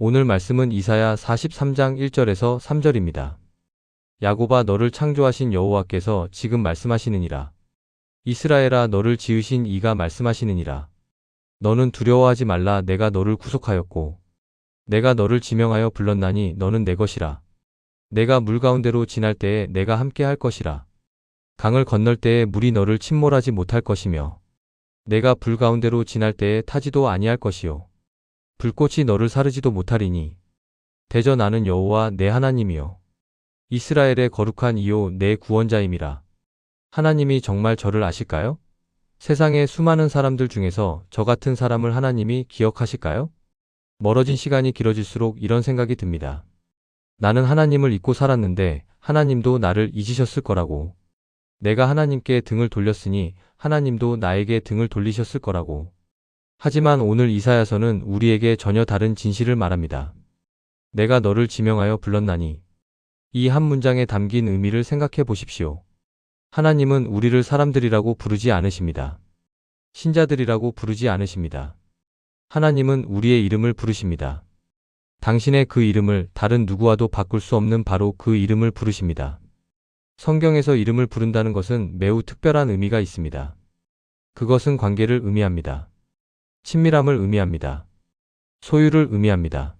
오늘 말씀은 이사야 43장 1절에서 3절입니다. 야곱아 너를 창조하신 여호와께서 지금 말씀하시느니라. 이스라엘아 너를 지으신 이가 말씀하시느니라. 너는 두려워하지 말라. 내가 너를 구속하였고 내가 너를 지명하여 불렀나니 너는 내 것이라. 내가 물 가운데로 지날 때에 내가 함께 할 것이라. 강을 건널 때에 물이 너를 침몰하지 못할 것이며 내가 불 가운데로 지날 때에 타지도 아니할 것이요 불꽃이 너를 사르지도 못하리니 대저 나는 여호와 내 하나님이요 이스라엘의 거룩한 이요 내 구원자임이라. 하나님이 정말 저를 아실까요? 세상의 수많은 사람들 중에서 저 같은 사람을 하나님이 기억하실까요? 멀어진 시간이 길어질수록 이런 생각이 듭니다. 나는 하나님을 잊고 살았는데 하나님도 나를 잊으셨을 거라고. 내가 하나님께 등을 돌렸으니 하나님도 나에게 등을 돌리셨을 거라고. 하지만 오늘 이사야서는 우리에게 전혀 다른 진실을 말합니다. 내가 너를 지명하여 불렀나니. 이 한 문장에 담긴 의미를 생각해 보십시오. 하나님은 우리를 사람들이라고 부르지 않으십니다. 신자들이라고 부르지 않으십니다. 하나님은 우리의 이름을 부르십니다. 당신의 그 이름을 다른 누구와도 바꿀 수 없는 바로 그 이름을 부르십니다. 성경에서 이름을 부른다는 것은 매우 특별한 의미가 있습니다. 그것은 관계를 의미합니다. 친밀함을 의미합니다. 소유를 의미합니다.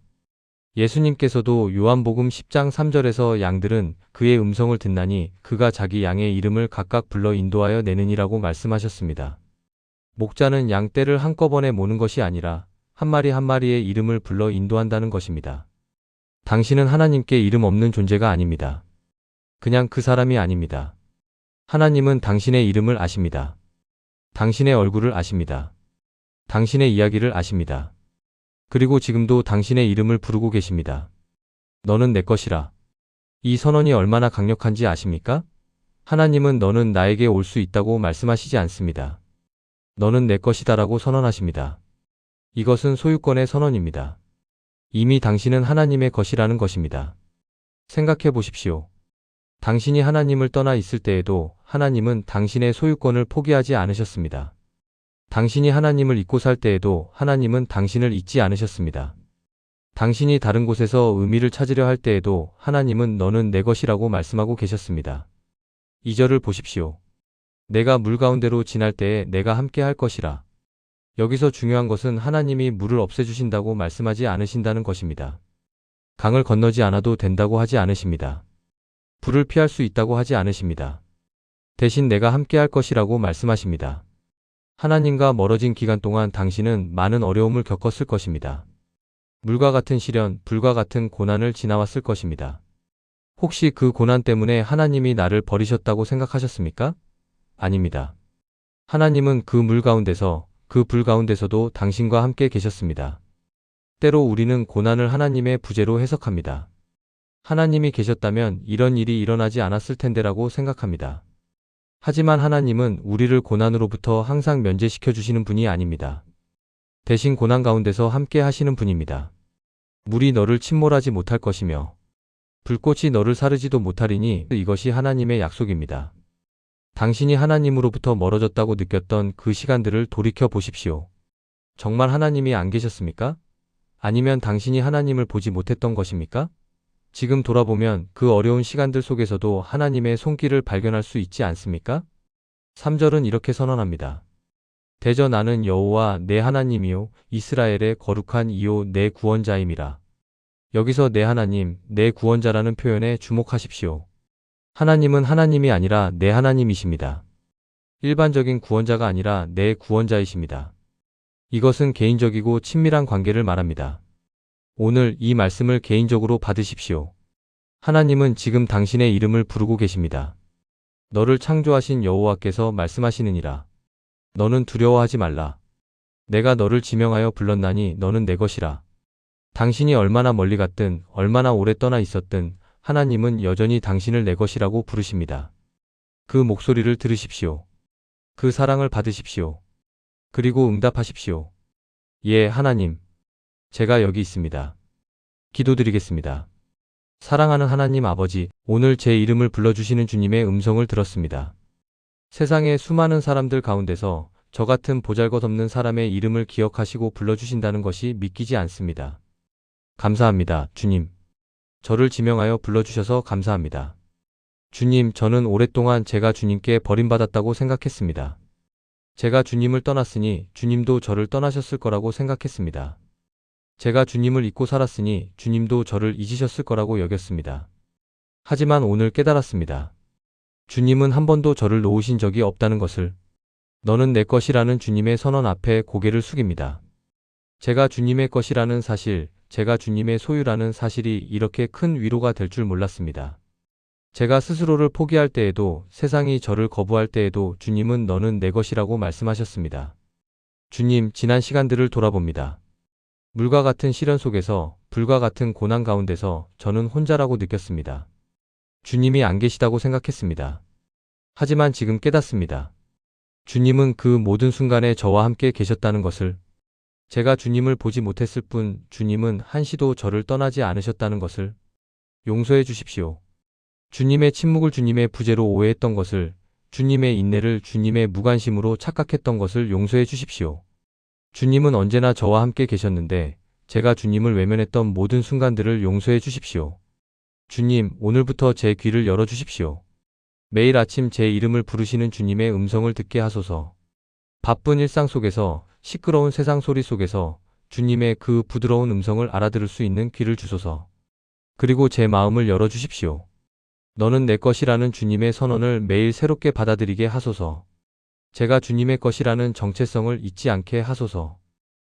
예수님께서도 요한복음 10장 3절에서 양들은 그의 음성을 듣나니 그가 자기 양의 이름을 각각 불러 인도하여 내느니라고 말씀하셨습니다. 목자는 양 떼를 한꺼번에 모는 것이 아니라 한 마리 한 마리의 이름을 불러 인도한다는 것입니다. 당신은 하나님께 이름 없는 존재가 아닙니다. 그냥 그 사람이 아닙니다. 하나님은 당신의 이름을 아십니다. 당신의 얼굴을 아십니다. 당신의 이야기를 아십니다. 그리고 지금도 당신의 이름을 부르고 계십니다. 너는 내 것이라. 이 선언이 얼마나 강력한지 아십니까? 하나님은 너는 나에게 올 수 있다고 말씀하시지 않습니다. 너는 내 것이다라고 선언하십니다. 이것은 소유권의 선언입니다. 이미 당신은 하나님의 것이라는 것입니다. 생각해 보십시오. 당신이 하나님을 떠나 있을 때에도 하나님은 당신의 소유권을 포기하지 않으셨습니다. 당신이 하나님을 잊고 살 때에도 하나님은 당신을 잊지 않으셨습니다. 당신이 다른 곳에서 의미를 찾으려 할 때에도 하나님은 너는 내 것이라고 말씀하고 계셨습니다. 2절을 보십시오. 내가 물 가운데로 지날 때에 내가 함께 할 것이라. 여기서 중요한 것은 하나님이 물을 없애주신다고 말씀하지 않으신다는 것입니다. 강을 건너지 않아도 된다고 하지 않으십니다. 불을 피할 수 있다고 하지 않으십니다. 대신 내가 함께 할 것이라고 말씀하십니다. 하나님과 멀어진 기간 동안 당신은 많은 어려움을 겪었을 것입니다. 물과 같은 시련, 불과 같은 고난을 지나왔을 것입니다. 혹시 그 고난 때문에 하나님이 나를 버리셨다고 생각하셨습니까? 아닙니다. 하나님은 그 물 가운데서, 그 불 가운데서도 당신과 함께 계셨습니다. 때로 우리는 고난을 하나님의 부재로 해석합니다. 하나님이 계셨다면 이런 일이 일어나지 않았을 텐데라고 생각합니다. 하지만 하나님은 우리를 고난으로부터 항상 면제시켜 주시는 분이 아닙니다. 대신 고난 가운데서 함께 하시는 분입니다. 물이 너를 침몰하지 못할 것이며 불꽃이 너를 사르지도 못하리니 이것이 하나님의 약속입니다. 당신이 하나님으로부터 멀어졌다고 느꼈던 그 시간들을 돌이켜 보십시오. 정말 하나님이 안 계셨습니까? 아니면 당신이 하나님을 보지 못했던 것입니까? 지금 돌아보면 그 어려운 시간들 속에서도 하나님의 손길을 발견할 수 있지 않습니까? 3절은 이렇게 선언합니다. 대저 나는 여호와 내 하나님이요 이스라엘의 거룩한 이요 내 구원자임이라. 여기서 내 하나님, 내 구원자라는 표현에 주목하십시오. 하나님은 하나님이 아니라 내 하나님이십니다. 일반적인 구원자가 아니라 내 구원자이십니다. 이것은 개인적이고 친밀한 관계를 말합니다. 오늘 이 말씀을 개인적으로 받으십시오. 하나님은 지금 당신의 이름을 부르고 계십니다. 너를 창조하신 여호와께서 말씀하시느니라. 너는 두려워하지 말라. 내가 너를 지명하여 불렀나니 너는 내 것이라. 당신이 얼마나 멀리 갔든 얼마나 오래 떠나 있었든 하나님은 여전히 당신을 내 것이라고 부르십니다. 그 목소리를 들으십시오. 그 사랑을 받으십시오. 그리고 응답하십시오. 예, 하나님. 제가 여기 있습니다. 기도드리겠습니다. 사랑하는 하나님 아버지, 오늘 제 이름을 불러주시는 주님의 음성을 들었습니다. 세상의 수많은 사람들 가운데서 저 같은 보잘것없는 사람의 이름을 기억하시고 불러주신다는 것이 믿기지 않습니다. 감사합니다, 주님. 저를 지명하여 불러주셔서 감사합니다. 주님, 저는 오랫동안 제가 주님께 버림받았다고 생각했습니다. 제가 주님을 떠났으니 주님도 저를 떠나셨을 거라고 생각했습니다. 제가 주님을 잊고 살았으니 주님도 저를 잊으셨을 거라고 여겼습니다. 하지만 오늘 깨달았습니다. 주님은 한 번도 저를 놓으신 적이 없다는 것을. 너는 내 것이라는 주님의 선언 앞에 고개를 숙입니다. 제가 주님의 것이라는 사실, 제가 주님의 소유라는 사실이 이렇게 큰 위로가 될 줄 몰랐습니다. 제가 스스로를 포기할 때에도, 세상이 저를 거부할 때에도 주님은 너는 내 것이라고 말씀하셨습니다. 주님, 지난 시간들을 돌아봅니다. 물과 같은 시련 속에서, 불과 같은 고난 가운데서 저는 혼자라고 느꼈습니다. 주님이 안 계시다고 생각했습니다. 하지만 지금 깨닫습니다. 주님은 그 모든 순간에 저와 함께 계셨다는 것을. 제가 주님을 보지 못했을 뿐 주님은 한시도 저를 떠나지 않으셨다는 것을. 용서해 주십시오. 주님의 침묵을 주님의 부재로 오해했던 것을, 주님의 인내를 주님의 무관심으로 착각했던 것을 용서해 주십시오. 주님은 언제나 저와 함께 계셨는데 제가 주님을 외면했던 모든 순간들을 용서해 주십시오. 주님, 오늘부터 제 귀를 열어 주십시오. 매일 아침 제 이름을 부르시는 주님의 음성을 듣게 하소서. 바쁜 일상 속에서, 시끄러운 세상 소리 속에서 주님의 그 부드러운 음성을 알아들을 수 있는 귀를 주소서. 그리고 제 마음을 열어 주십시오. 너는 내 것이라는 주님의 선언을 매일 새롭게 받아들이게 하소서. 제가 주님의 것이라는 정체성을 잊지 않게 하소서.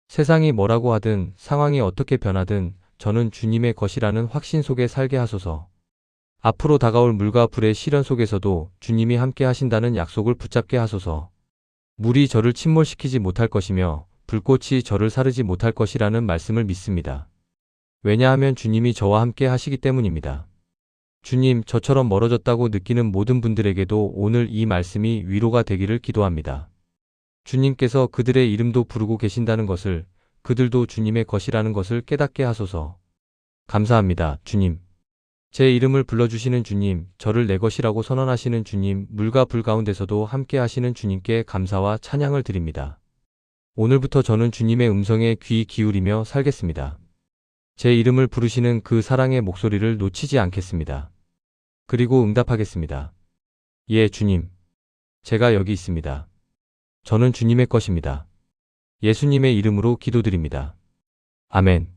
세상이 뭐라고 하든, 상황이 어떻게 변하든 저는 주님의 것이라는 확신 속에 살게 하소서. 앞으로 다가올 물과 불의 시련 속에서도 주님이 함께 하신다는 약속을 붙잡게 하소서. 물이 저를 침몰시키지 못할 것이며 불꽃이 저를 사르지 못할 것이라는 말씀을 믿습니다. 왜냐하면 주님이 저와 함께 하시기 때문입니다. 주님, 저처럼 멀어졌다고 느끼는 모든 분들에게도 오늘 이 말씀이 위로가 되기를 기도합니다. 주님께서 그들의 이름도 부르고 계신다는 것을, 그들도 주님의 것이라는 것을 깨닫게 하소서. 감사합니다, 주님. 제 이름을 불러주시는 주님, 저를 내 것이라고 선언하시는 주님, 물과 불 가운데서도 함께 하시는 주님께 감사와 찬양을 드립니다. 오늘부터 저는 주님의 음성에 귀 기울이며 살겠습니다. 제 이름을 부르시는 그 사랑의 목소리를 놓치지 않겠습니다. 그리고 응답하겠습니다. 예, 주님. 제가 여기 있습니다. 저는 주님의 것입니다. 예수님의 이름으로 기도드립니다. 아멘.